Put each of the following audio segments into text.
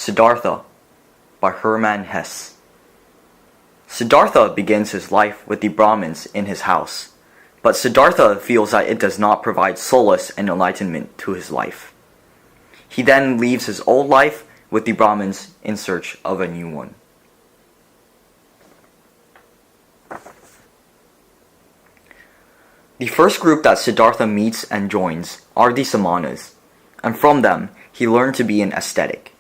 Siddhartha by Hermann Hesse. Siddhartha begins his life with the Brahmins in his house, but Siddhartha feels that it does not provide solace and enlightenment to his life. He then leaves his old life with the Brahmins in search of a new one. The first group that Siddhartha meets and joins are the Samanas, and from them he learned to be an ascetic.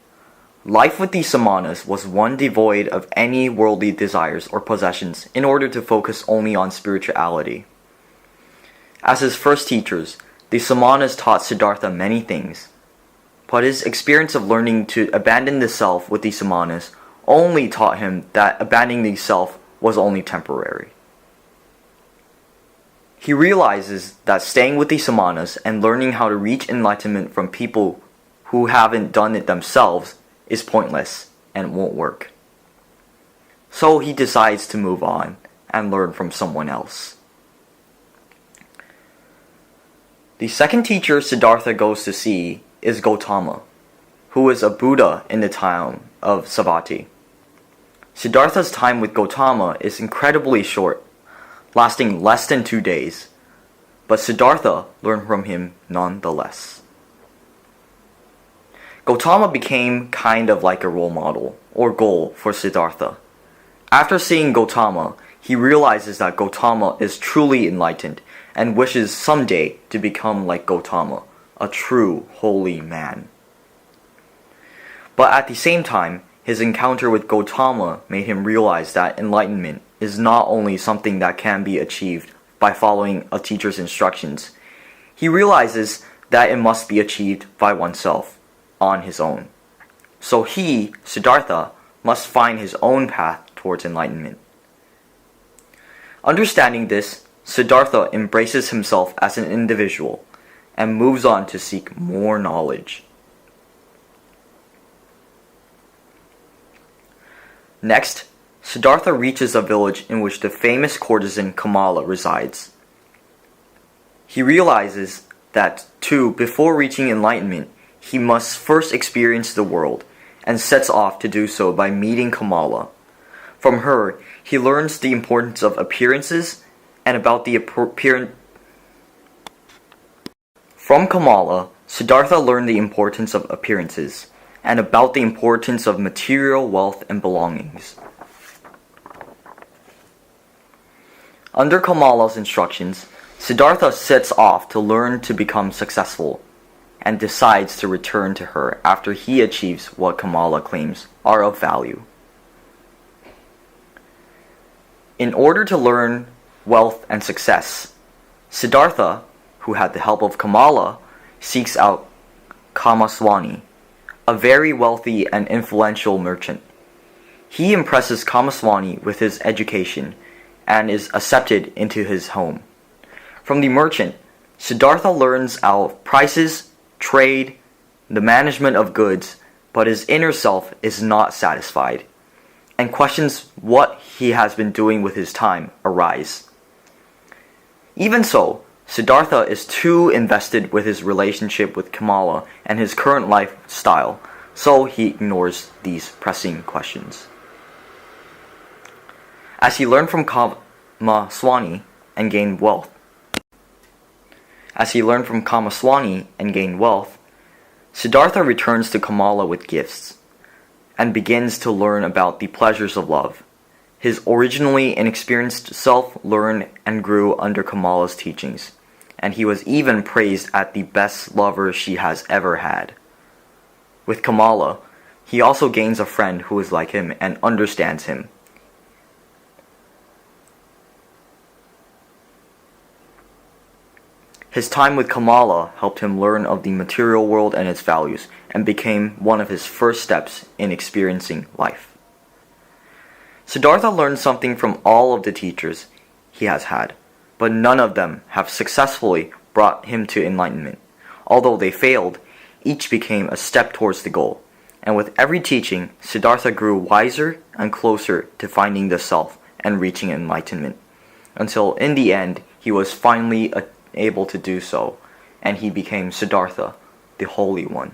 Life with the Samanas was one devoid of any worldly desires or possessions in order to focus only on spirituality. As his first teachers, the Samanas taught Siddhartha many things, but his experience of learning to abandon the self with the Samanas only taught him that abandoning the self was only temporary. He realizes that staying with the Samanas and learning how to reach enlightenment from people who haven't done it themselves is pointless and won't work. So he decides to move on and learn from someone else. The second teacher Siddhartha goes to see is Gautama, who is a Buddha in the town of Savatthi. Siddhartha's time with Gautama is incredibly short, lasting less than 2 days, but Siddhartha learned from him nonetheless. Gautama became kind of like a role model or goal for Siddhartha. After seeing Gautama, he realizes that Gautama is truly enlightened and wishes someday to become like Gautama, a true holy man. But at the same time, his encounter with Gautama made him realize that enlightenment is not only something that can be achieved by following a teacher's instructions. He realizes that it must be achieved by oneself, on his own. So he, Siddhartha, must find his own path towards enlightenment. Understanding this, Siddhartha embraces himself as an individual and moves on to seek more knowledge. Next, Siddhartha reaches a village in which the famous courtesan Kamala resides. He realizes that, too, before reaching enlightenment, he must first experience the world, and sets off to do so by meeting Kamala. From her, he learns the importance of appearances and about the appearance. From Kamala, Siddhartha learned the importance of appearances and about the importance of material wealth and belongings. Under Kamala's instructions, Siddhartha sets off to learn to become successful and decides to return to her after he achieves what Kamala claims are of value. In order to learn wealth and success, Siddhartha, who had the help of Kamala, seeks out Kamaswami, a very wealthy and influential merchant. He impresses Kamaswami with his education and is accepted into his home. From the merchant, Siddhartha learns out prices, trade, the management of goods, but his inner self is not satisfied, and questions what he has been doing with his time arise. Even so, Siddhartha is too invested with his relationship with Kamala and his current lifestyle, so he ignores these pressing questions. As he learned from Kamaswami and gained wealth, Siddhartha returns to Kamala with gifts and begins to learn about the pleasures of love. His originally inexperienced self learned and grew under Kamala's teachings, and he was even praised as the best lover she has ever had. With Kamala, he also gains a friend who is like him and understands him. His time with Kamala helped him learn of the material world and its values, and became one of his first steps in experiencing life. Siddhartha learned something from all of the teachers he has had, but none of them have successfully brought him to enlightenment. Although they failed, each became a step towards the goal, and with every teaching, Siddhartha grew wiser and closer to finding the self and reaching enlightenment, until in the end he was finally able to do so, and he became Siddhartha, the Holy One.